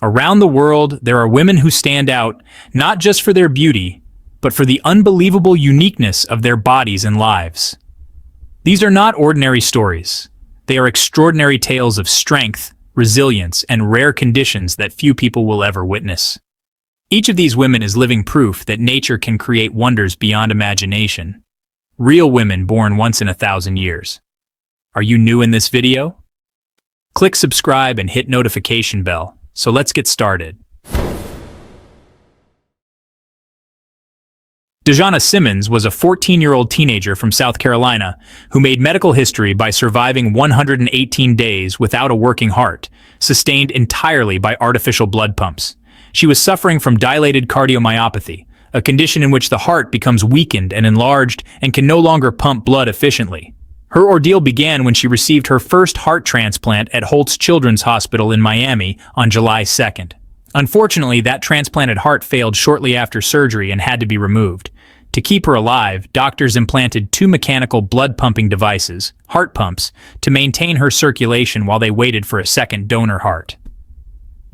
Around the world, there are women who stand out not just for their beauty, but for the unbelievable uniqueness of their bodies and lives. These are not ordinary stories. They are extraordinary tales of strength, resilience, and rare conditions that few people will ever witness. Each of these women is living proof that nature can create wonders beyond imagination. Real women born once in 1,000 years. Are you new in this video? Click subscribe and hit notification bell. So let's get started. Dejanna Simmons was a 14-year-old teenager from South Carolina who made medical history by surviving 118 days without a working heart, sustained entirely by artificial blood pumps. She was suffering from dilated cardiomyopathy, a condition in which the heart becomes weakened and enlarged and can no longer pump blood efficiently. Her ordeal began when she received her first heart transplant at Holtz Children's Hospital in Miami on July 2nd. Unfortunately, that transplanted heart failed shortly after surgery and had to be removed. To keep her alive, doctors implanted 2 mechanical blood-pumping devices, heart pumps, to maintain her circulation while they waited for a second donor heart.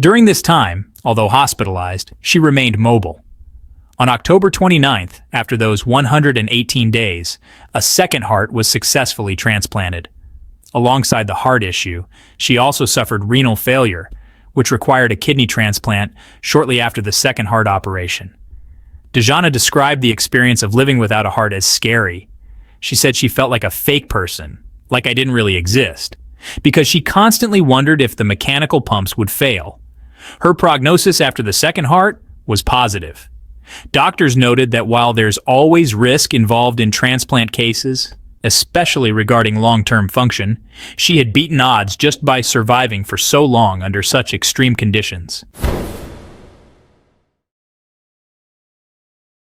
During this time, although hospitalized, she remained mobile. On October 29th, after those 118 days, a second heart was successfully transplanted. Alongside the heart issue, she also suffered renal failure, which required a kidney transplant shortly after the second heart operation. Dejanna described the experience of living without a heart as scary. She said she felt like a fake person, like I didn't really exist, because she constantly wondered if the mechanical pumps would fail. Her prognosis after the second heart was positive. Doctors noted that while there's always risk involved in transplant cases, especially regarding long-term function, she had beaten odds just by surviving for so long under such extreme conditions.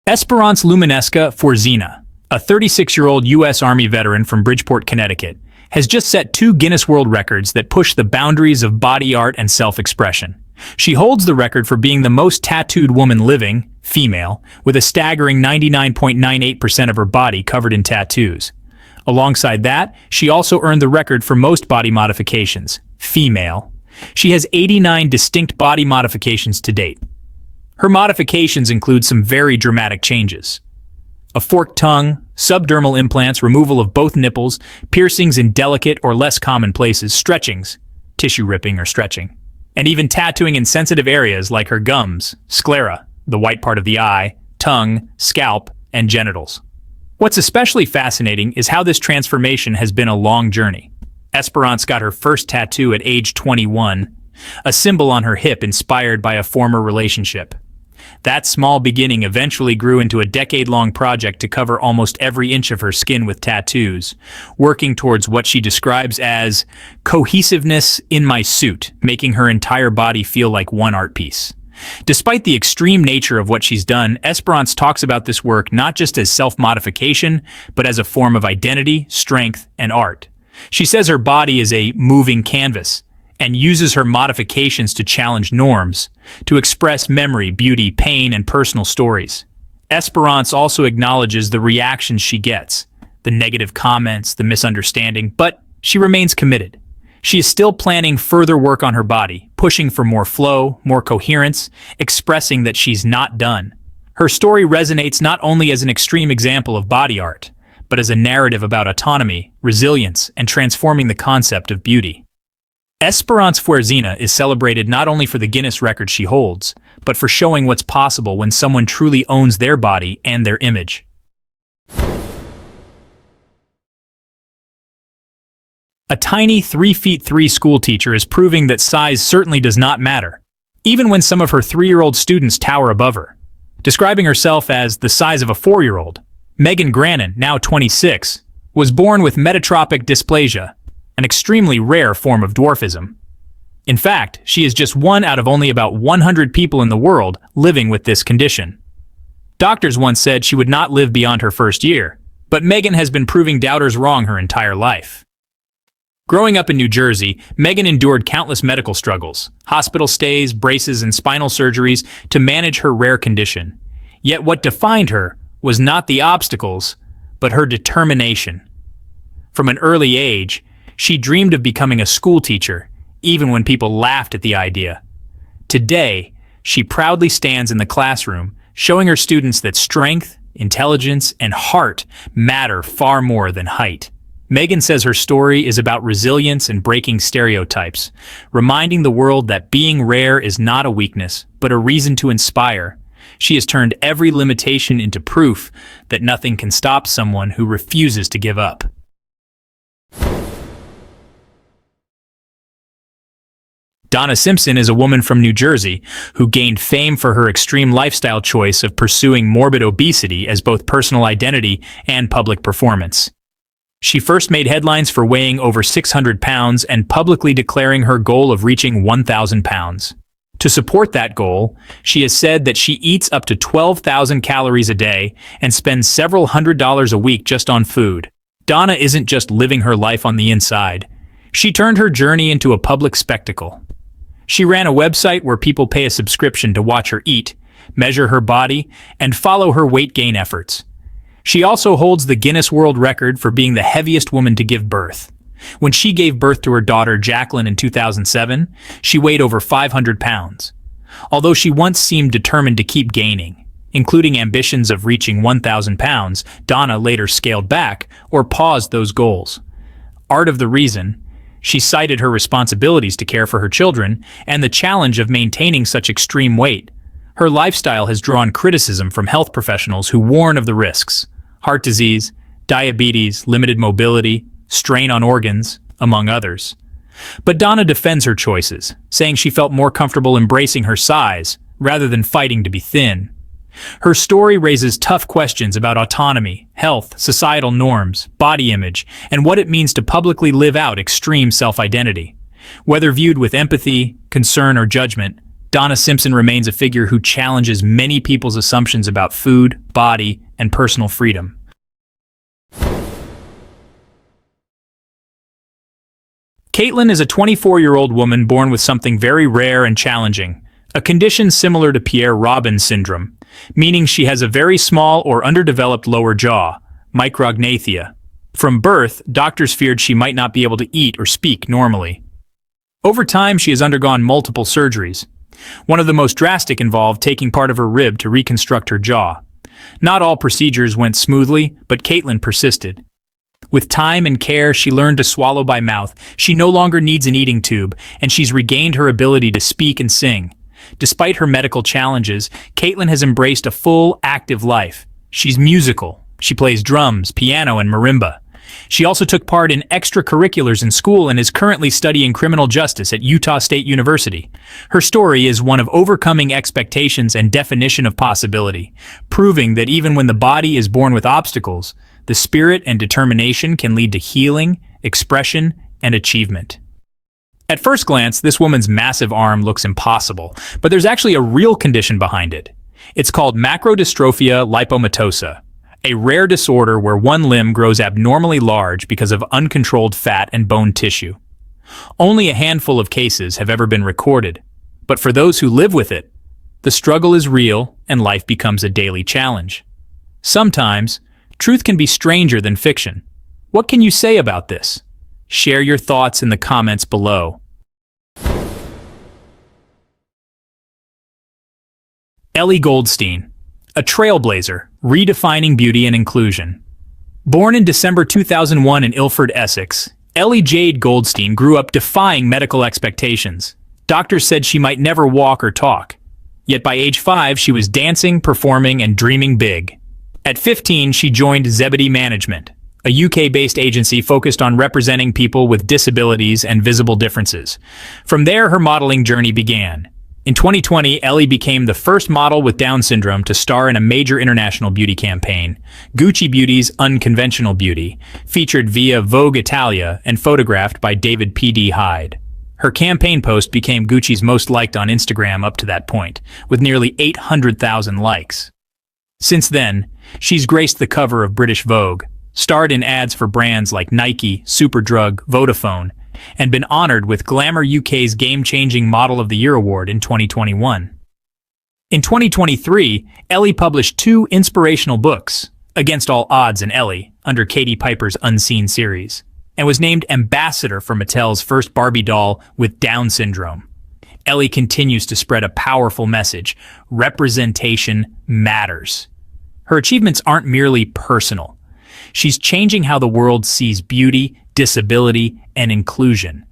Esperance Luminesca Forzina, a 36-year-old U.S. Army veteran from Bridgeport, Connecticut, has just set 2 Guinness World Records that push the boundaries of body art and self-expression. She holds the record for being the most tattooed woman living, female, with a staggering 99.98% of her body covered in tattoos. Alongside that, she also earned the record for most body modifications, female. She has 89 distinct body modifications to date. Her modifications include some very dramatic changes: a forked tongue, subdermal implants, removal of both nipples, piercings in delicate or less common places, stretchings, tissue ripping or stretching, and even tattooing in sensitive areas like her gums, sclera, the white part of the eye, tongue, scalp, and genitals. What's especially fascinating is how this transformation has been a long journey. Esperance got her first tattoo at age 21, a symbol on her hip inspired by a former relationship. That small beginning eventually grew into a decade-long project to cover almost every inch of her skin with tattoos, working towards what she describes as cohesiveness in my suit, making her entire body feel like one art piece. Despite the extreme nature of what she's done, Esperance talks about this work not just as self-modification, but as a form of identity, strength, and art. She says her body is a moving canvas, and uses her modifications to challenge norms, to express memory, beauty, pain, and personal stories. Esperance also acknowledges the reactions she gets, the negative comments, the misunderstanding, but she remains committed. She is still planning further work on her body, pushing for more flow, more coherence, expressing that she's not done. Her story resonates not only as an extreme example of body art, but as a narrative about autonomy, resilience, and transforming the concept of beauty. Esperance Forzina is celebrated not only for the Guinness record she holds, but for showing what's possible when someone truly owns their body and their image. A tiny 3'3" schoolteacher is proving that size certainly does not matter, even when some of her 3-year-old students tower above her. Describing herself as the size of a 4-year-old, Megan Grannon, now 26, was born with metatropic dysplasia, an extremely rare form of dwarfism. In fact, she is just one out of only about 100 people in the world living with this condition. Doctors once said she would not live beyond her first year, but Megan has been proving doubters wrong her entire life. Growing up in New Jersey, Megan endured countless medical struggles, hospital stays, braces, and spinal surgeries to manage her rare condition. Yet what defined her was not the obstacles, but her determination. From an early age, she dreamed of becoming a school teacher, even when people laughed at the idea. Today, she proudly stands in the classroom, showing her students that strength, intelligence, and heart matter far more than height. Megan says her story is about resilience and breaking stereotypes, reminding the world that being rare is not a weakness, but a reason to inspire. She has turned every limitation into proof that nothing can stop someone who refuses to give up. Donna Simpson is a woman from New Jersey who gained fame for her extreme lifestyle choice of pursuing morbid obesity as both personal identity and public performance. She first made headlines for weighing over 600 pounds and publicly declaring her goal of reaching 1,000 pounds. To support that goal, she has said that she eats up to 12,000 calories a day and spends several $100s a week just on food. Donna isn't just living her life on the inside. She turned her journey into a public spectacle. She ran a website where people pay a subscription to watch her eat, measure her body, and follow her weight gain efforts. She also holds the Guinness World Record for being the heaviest woman to give birth. When she gave birth to her daughter Jacqueline in 2007, she weighed over 500 pounds. Although she once seemed determined to keep gaining, including ambitions of reaching 1,000 pounds, Donna later scaled back or paused those goals. Art of the reason, she cited her responsibilities to care for her children and the challenge of maintaining such extreme weight. Her lifestyle has drawn criticism from health professionals who warn of the risks: heart disease, diabetes, limited mobility, strain on organs, among others. But Donna defends her choices, saying she felt more comfortable embracing her size rather than fighting to be thin. Her story raises tough questions about autonomy, health, societal norms, body image, and what it means to publicly live out extreme self-identity. Whether viewed with empathy, concern, or judgment, Donna Simpson remains a figure who challenges many people's assumptions about food, body, and personal freedom. Caitlin is a 24-year-old woman born with something very rare and challenging, a condition similar to Pierre-Robin syndrome, meaning she has a very small or underdeveloped lower jaw, micrognathia. From birth, doctors feared she might not be able to eat or speak normally. Over time, she has undergone multiple surgeries. One of the most drastic involved taking part of her rib to reconstruct her jaw. Not all procedures went smoothly, but Caitlin persisted. With time and care, she learned to swallow by mouth. She no longer needs an eating tube, and she's regained her ability to speak and sing. Despite her medical challenges, Caitlin has embraced a full, active life. She's musical. She plays drums, piano, and marimba. She also took part in extracurriculars in school and is currently studying criminal justice at Utah State University. Her story is one of overcoming expectations and definition of possibility, proving that even when the body is born with obstacles, the spirit and determination can lead to healing, expression, and achievement. At first glance, this woman's massive arm looks impossible, but there's actually a real condition behind it. It's called macrodystrophia lipomatosa, a rare disorder where one limb grows abnormally large because of uncontrolled fat and bone tissue. Only a handful of cases have ever been recorded, but for those who live with it, the struggle is real and life becomes a daily challenge. Sometimes, truth can be stranger than fiction. What can you say about this? Share your thoughts in the comments below. Ellie Goldstein, a trailblazer, redefining beauty and inclusion. Born in December 2001 in Ilford, Essex, Ellie Jade Goldstein grew up defying medical expectations. Doctors said she might never walk or talk. Yet by age 5, she was dancing, performing, and dreaming big. At 15, she joined Zebedee Management, a UK-based agency focused on representing people with disabilities and visible differences. From there, her modeling journey began. In 2020, Ellie became the first model with Down syndrome to star in a major international beauty campaign, Gucci Beauty's Unconventional Beauty, featured via Vogue Italia and photographed by David P.D. Hyde. Her campaign post became Gucci's most liked on Instagram up to that point, with nearly 800,000 likes. Since then, she's graced the cover of British Vogue, starred in ads for brands like Nike, Superdrug, Vodafone, and been honored with Glamour UK's Game-Changing Model of the Year award in 2021. In 2023, Ellie published 2 inspirational books, Against All Odds and Ellie, under Katie Piper's Unseen series, and was named ambassador for Mattel's first Barbie doll with Down syndrome. Ellie continues to spread a powerful message: representation matters. Her achievements aren't merely personal. She's changing how the world sees beauty, disability, and inclusion.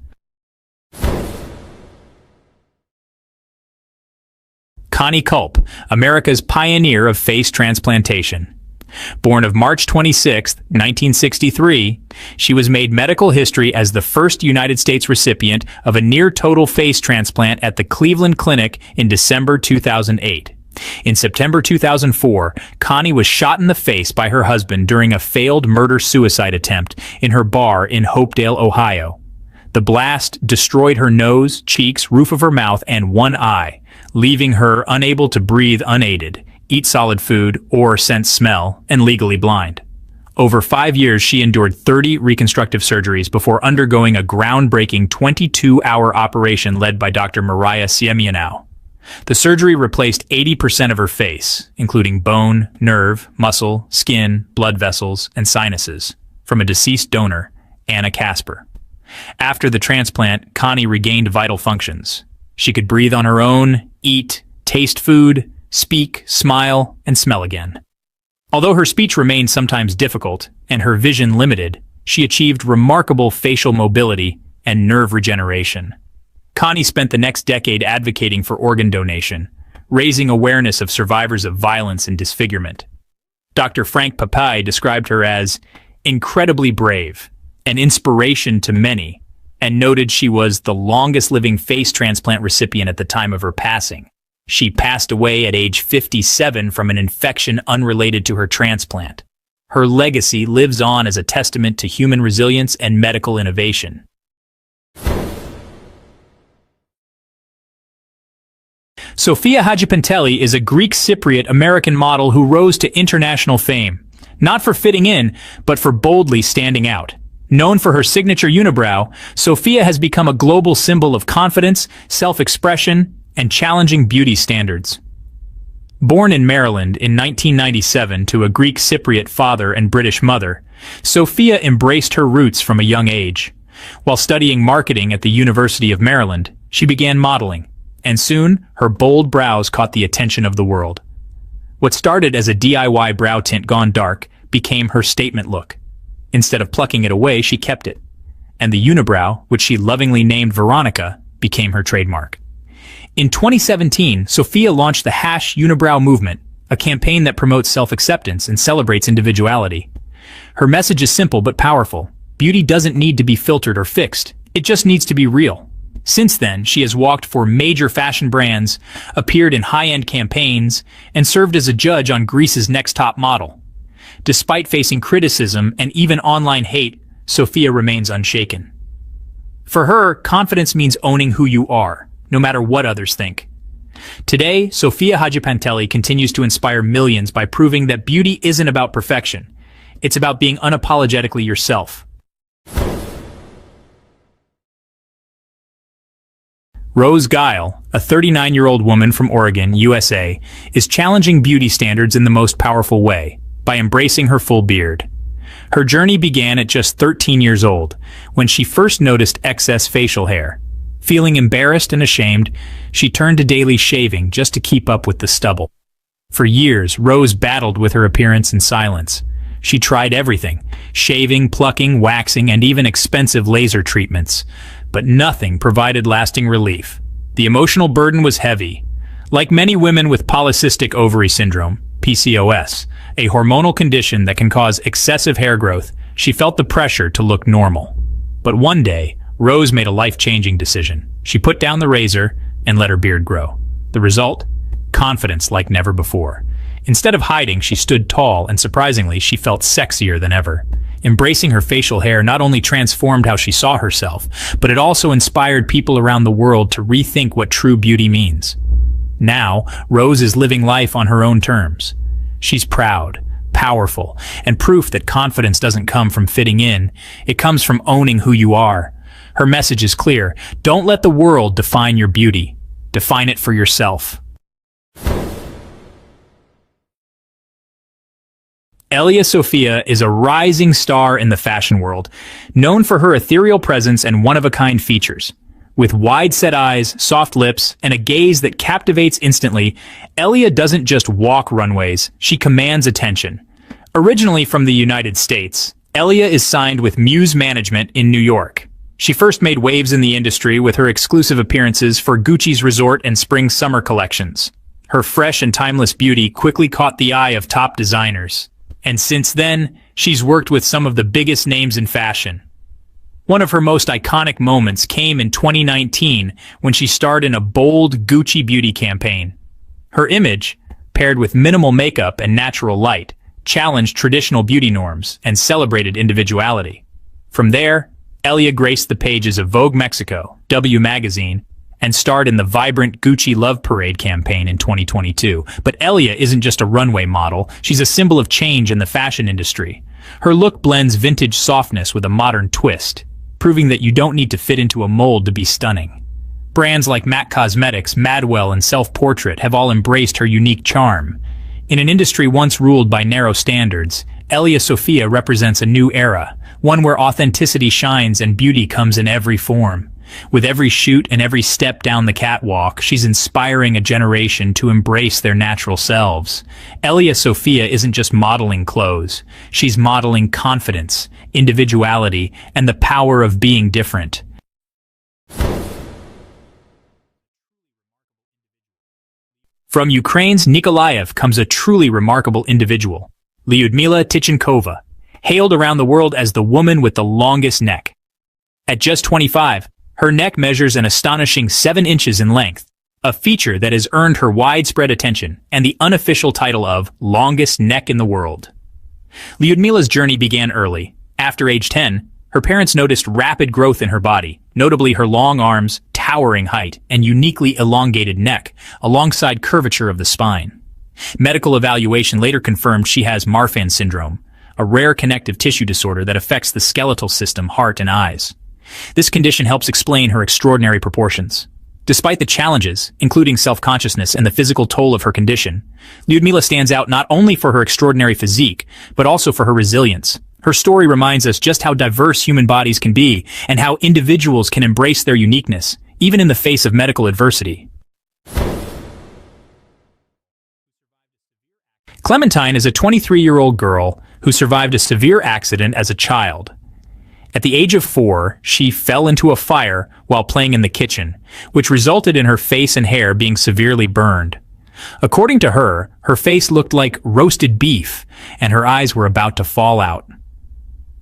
Connie Culp, America's pioneer of face transplantation. Born of March 26, 1963, she was made medical history as the first United States recipient of a near-total face transplant at the Cleveland Clinic in December 2008. In September 2004, Connie was shot in the face by her husband during a failed murder-suicide attempt in her bar in Hopedale, Ohio. The blast destroyed her nose, cheeks, roof of her mouth, and one eye, leaving her unable to breathe unaided, eat solid food, or sense smell, and legally blind. Over 5 years, she endured 30 reconstructive surgeries before undergoing a groundbreaking 22-hour operation led by Dr. Mariah Siemianow. The surgery replaced 80% of her face, including bone, nerve, muscle, skin, blood vessels, and sinuses, from a deceased donor, Anna Casper. After the transplant, Connie regained vital functions. She could breathe on her own, eat, taste food, speak, smile, and smell again. Although her speech remained sometimes difficult and her vision limited, she achieved remarkable facial mobility and nerve regeneration. Connie spent the next decade advocating for organ donation, raising awareness of survivors of violence and disfigurement. Dr. Frank Papai described her as incredibly brave, an inspiration to many, and noted she was the longest-living face transplant recipient at the time of her passing. She passed away at age 57 from an infection unrelated to her transplant. Her legacy lives on as a testament to human resilience and medical innovation. Sofia Hajipantelli is a Greek Cypriot American model who rose to international fame, not for fitting in, but for boldly standing out. Known for her signature unibrow, Sofia has become a global symbol of confidence, self-expression, and challenging beauty standards. Born in Maryland in 1997 to a Greek Cypriot father and British mother, Sofia embraced her roots from a young age. While studying marketing at the University of Maryland, she began modeling, and soon her bold brows caught the attention of the world. What started as a DIY brow tint gone dark became her statement look. Instead of plucking it away, she kept it. And the unibrow, which she lovingly named Veronica, became her trademark. In 2017, Sofia launched the #unibrow movement, a campaign that promotes self-acceptance and celebrates individuality. Her message is simple but powerful. Beauty doesn't need to be filtered or fixed. It just needs to be real. Since then, she has walked for major fashion brands, appeared in high-end campaigns, and served as a judge on Greece's Next Top Model. Despite facing criticism and even online hate, Sofia remains unshaken. For her, confidence means owning who you are, no matter what others think. Today, Sofia Hajipantelli continues to inspire millions by proving that beauty isn't about perfection. It's about being unapologetically yourself. Rose Guile, a 39-year-old woman from Oregon, USA, is challenging beauty standards in the most powerful way, by embracing her full beard. Her journey began at just 13 years old, when she first noticed excess facial hair. Feeling embarrassed and ashamed, she turned to daily shaving just to keep up with the stubble. For years, Rose battled with her appearance in silence. She tried everything: shaving, plucking, waxing, and even expensive laser treatments. But nothing provided lasting relief. The emotional burden was heavy. Like many women with polycystic ovary syndrome, PCOS, a hormonal condition that can cause excessive hair growth, she felt the pressure to look normal. But one day, Rose made a life-changing decision. She put down the razor and let her beard grow. The result? Confidence like never before. Instead of hiding, she stood tall, and surprisingly, she felt sexier than ever. Embracing her facial hair not only transformed how she saw herself, but it also inspired people around the world to rethink what true beauty means. Now, Rose is living life on her own terms. She's proud, powerful, and proof that confidence doesn't come from fitting in. It comes from owning who you are. Her message is clear: don't let the world define your beauty. Define it for yourself. Elia Sofia is a rising star in the fashion world, known for her ethereal presence and one-of-a-kind features. With wide-set eyes, soft lips, and a gaze that captivates instantly, Elia doesn't just walk runways, she commands attention. Originally from the United States, Elia is signed with Muse Management in New York. She first made waves in the industry with her exclusive appearances for Gucci's resort and spring-summer collections. Her fresh and timeless beauty quickly caught the eye of top designers. And since then, she's worked with some of the biggest names in fashion. One of her most iconic moments came in 2019 when she starred in a bold Gucci beauty campaign. Her image, paired with minimal makeup and natural light, challenged traditional beauty norms and celebrated individuality. From there, Elia graced the pages of Vogue Mexico, W magazine, and starred in the vibrant Gucci Love Parade campaign in 2022. But Elia isn't just a runway model, she's a symbol of change in the fashion industry. Her look blends vintage softness with a modern twist, proving that you don't need to fit into a mold to be stunning. Brands like MAC Cosmetics, Madwell, and Self Portrait have all embraced her unique charm. In an industry once ruled by narrow standards, Elia Sophia represents a new era, one where authenticity shines and beauty comes in every form. With every shoot and every step down the catwalk, she's inspiring a generation to embrace their natural selves. Elia Sophia isn't just modeling clothes. She's modeling confidence, individuality, and the power of being different. From Ukraine's Nikolaev comes a truly remarkable individual, Lyudmila Tichenkova, hailed around the world as the woman with the longest neck. At just 25, her neck measures an astonishing 7 inches in length, a feature that has earned her widespread attention and the unofficial title of longest neck in the world. Lyudmila's journey began early. After age 10, her parents noticed rapid growth in her body, notably her long arms, towering height, and uniquely elongated neck, alongside curvature of the spine. Medical evaluation later confirmed she has Marfan syndrome, a rare connective tissue disorder that affects the skeletal system, heart, and eyes. This condition helps explain her extraordinary proportions. Despite the challenges, including self-consciousness and the physical toll of her condition, Lyudmila stands out not only for her extraordinary physique, but also for her resilience. Her story reminds us just how diverse human bodies can be and how individuals can embrace their uniqueness, even in the face of medical adversity. Clementine is a 23-year-old girl who survived a severe accident as a child. At the age of 4, she fell into a fire while playing in the kitchen, which resulted in her face and hair being severely burned. According to her, her face looked like roasted beef, and her eyes were about to fall out.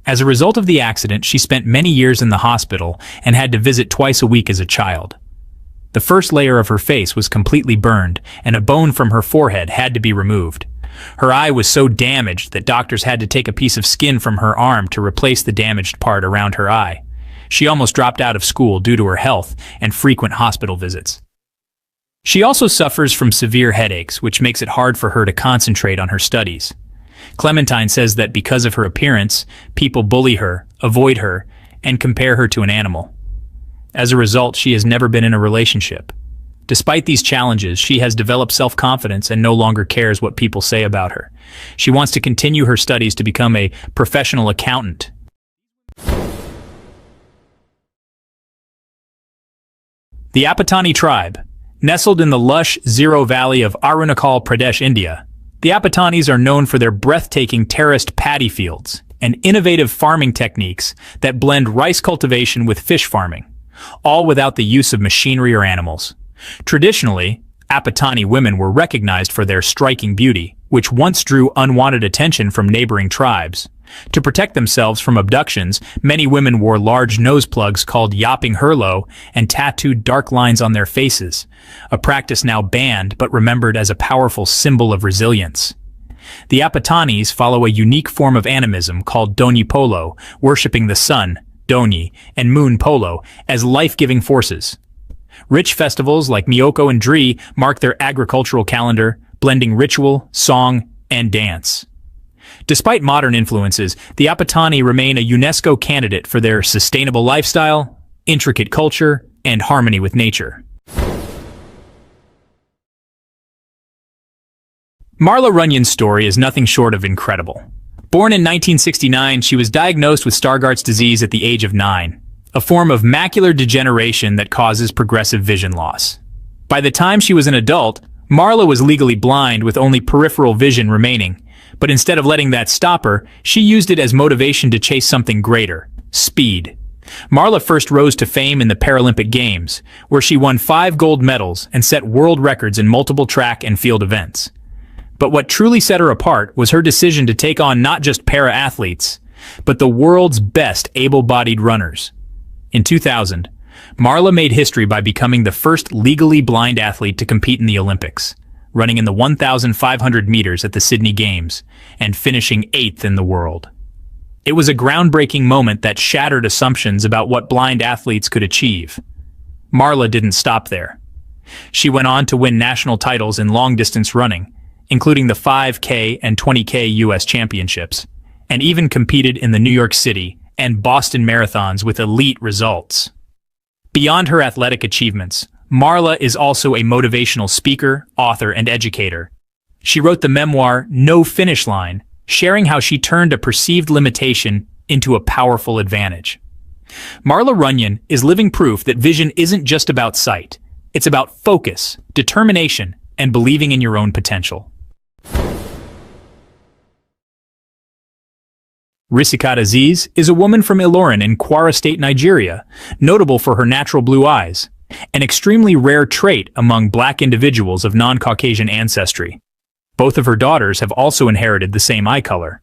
As a result of the accident, she spent many years in the hospital and had to visit twice a week as a child. The first layer of her face was completely burned, and a bone from her forehead had to be removed. Her eye was so damaged that doctors had to take a piece of skin from her arm to replace the damaged part around her eye. She almost dropped out of school due to her health and frequent hospital visits. She also suffers from severe headaches, which makes it hard for her to concentrate on her studies. Clementine says that because of her appearance, people bully her, avoid her, and compare her to an animal. As a result, she has never been in a relationship. Despite these challenges, she has developed self-confidence and no longer cares what people say about her. She wants to continue her studies to become a professional accountant. The Apatani tribe. Nestled in the lush Zero Valley of Arunachal Pradesh, India, the Apatanis are known for their breathtaking terraced paddy fields and innovative farming techniques that blend rice cultivation with fish farming, all without the use of machinery or animals. Traditionally, Apatani women were recognized for their striking beauty, which once drew unwanted attention from neighboring tribes. To protect themselves from abductions, many women wore large nose plugs called yapping hurlo and tattooed dark lines on their faces, a practice now banned but remembered as a powerful symbol of resilience. The Apatanis follow a unique form of animism called Doni Polo, worshipping the sun, Doni, and moon Polo as life-giving forces. Rich festivals like Mioko and Dri mark their agricultural calendar, blending ritual, song, and dance. Despite modern influences, the Apatani remain a UNESCO candidate for their sustainable lifestyle, intricate culture, and harmony with nature. Marla Runyon's story is nothing short of incredible. Born in 1969, she was diagnosed with Stargardt's disease at the age of 9. a form of macular degeneration that causes progressive vision loss. By the time she was an adult, Marla was legally blind with only peripheral vision remaining, but instead of letting that stop her, she used it as motivation to chase something greater: speed. Marla first rose to fame in the Paralympic Games, where she won 5 gold medals and set world records in multiple track and field events. But what truly set her apart was her decision to take on not just para-athletes, but the world's best able-bodied runners. In 2000, Marla made history by becoming the first legally blind athlete to compete in the Olympics, running in the 1,500 meters at the Sydney Games and finishing 8th in the world. It was a groundbreaking moment that shattered assumptions about what blind athletes could achieve. Marla didn't stop there. She went on to win national titles in long-distance running, including the 5K and 20K U.S. championships, and even competed in the New York City and Boston marathons with elite results. Beyond her athletic achievements, Marla is also a motivational speaker, author, and educator. She wrote the memoir No Finish Line, sharing how she turned a perceived limitation into a powerful advantage. Marla Runyon is living proof that vision isn't just about sight. It's about focus, determination, and believing in your own potential. Risikat Aziz is a woman from Ilorin in Kwara State, Nigeria, notable for her natural blue eyes, an extremely rare trait among black individuals of non-Caucasian ancestry. Both of her daughters have also inherited the same eye color.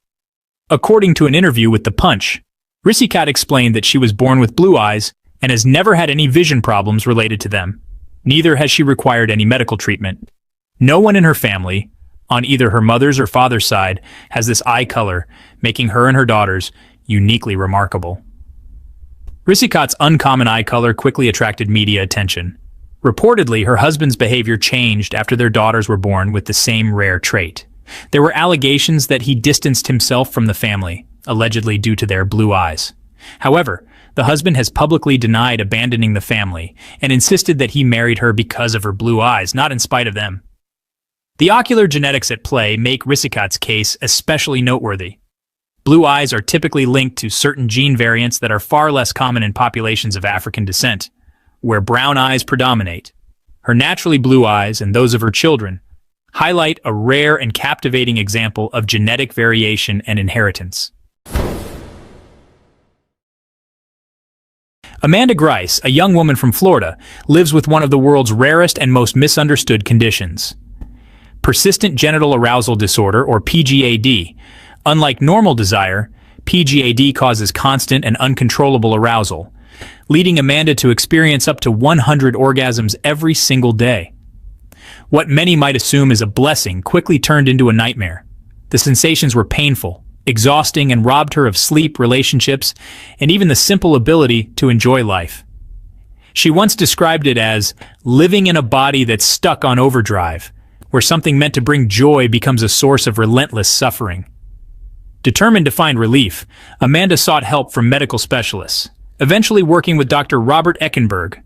According to an interview with The Punch, Risikat explained that she was born with blue eyes and has never had any vision problems related to them. Neither has she required any medical treatment. No one in her family, on either her mother's or father's side, has this eye color, making her and her daughters uniquely remarkable. Risikat's uncommon eye color quickly attracted media attention. Reportedly, her husband's behavior changed after their daughters were born with the same rare trait. There were allegations that he distanced himself from the family, allegedly due to their blue eyes. However, the husband has publicly denied abandoning the family and insisted that he married her because of her blue eyes, not in spite of them. The ocular genetics at play make Risikat's case especially noteworthy. Blue eyes are typically linked to certain gene variants that are far less common in populations of African descent, where brown eyes predominate. Her naturally blue eyes and those of her children highlight a rare and captivating example of genetic variation and inheritance. Amanda Grice, a young woman from Florida, lives with one of the world's rarest and most misunderstood conditions: persistent genital arousal disorder, or PGAD. Unlike normal desire, PGAD causes constant and uncontrollable arousal, leading Amanda to experience up to 100 orgasms every single day. What many might assume is a blessing quickly turned into a nightmare. The sensations were painful, exhausting, and robbed her of sleep, relationships, and even the simple ability to enjoy life. She once described it as living in a body that's stuck on overdrive, where something meant to bring joy becomes a source of relentless suffering. Determined to find relief, Amanda sought help from medical specialists, eventually working with Dr. Robert Eckenberg.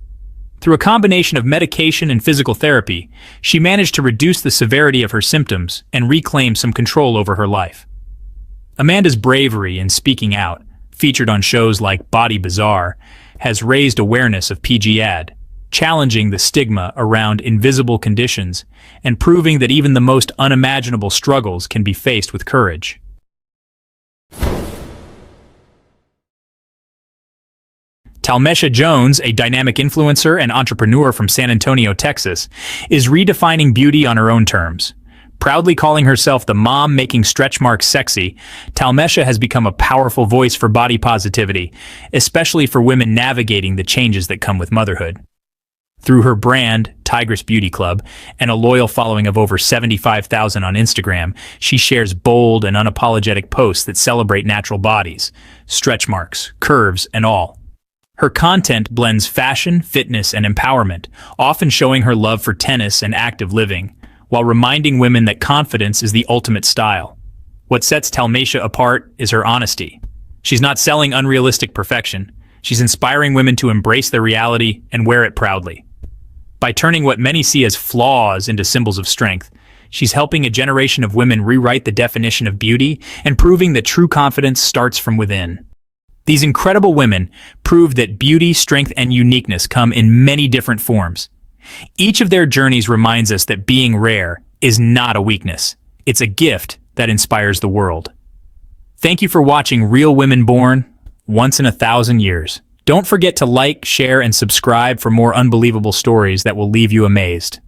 Through a combination of medication and physical therapy, she managed to reduce the severity of her symptoms and reclaim some control over her life. Amanda's bravery in speaking out, featured on shows like Body Bazaar, has raised awareness of PGAD, challenging the stigma around invisible conditions and proving that even the most unimaginable struggles can be faced with courage. Talmesha Jones, a dynamic influencer and entrepreneur from San Antonio, Texas, is redefining beauty on her own terms. Proudly calling herself the mom making stretch marks sexy, Talmesha has become a powerful voice for body positivity, especially for women navigating the changes that come with motherhood. Through her brand, Tigress Beauty Club, and a loyal following of over 75,000 on Instagram, she shares bold and unapologetic posts that celebrate natural bodies, stretch marks, curves, and all. Her content blends fashion, fitness, and empowerment, often showing her love for tennis and active living, while reminding women that confidence is the ultimate style. What sets Talmesha apart is her honesty. She's not selling unrealistic perfection. She's inspiring women to embrace their reality and wear it proudly. By turning what many see as flaws into symbols of strength, she's helping a generation of women rewrite the definition of beauty and proving that true confidence starts from within. These incredible women prove that beauty, strength, and uniqueness come in many different forms. Each of their journeys reminds us that being rare is not a weakness. It's a gift that inspires the world. Thank you for watching Real Women Born, once in 1,000 years. Don't forget to like, share, and subscribe for more unbelievable stories that will leave you amazed.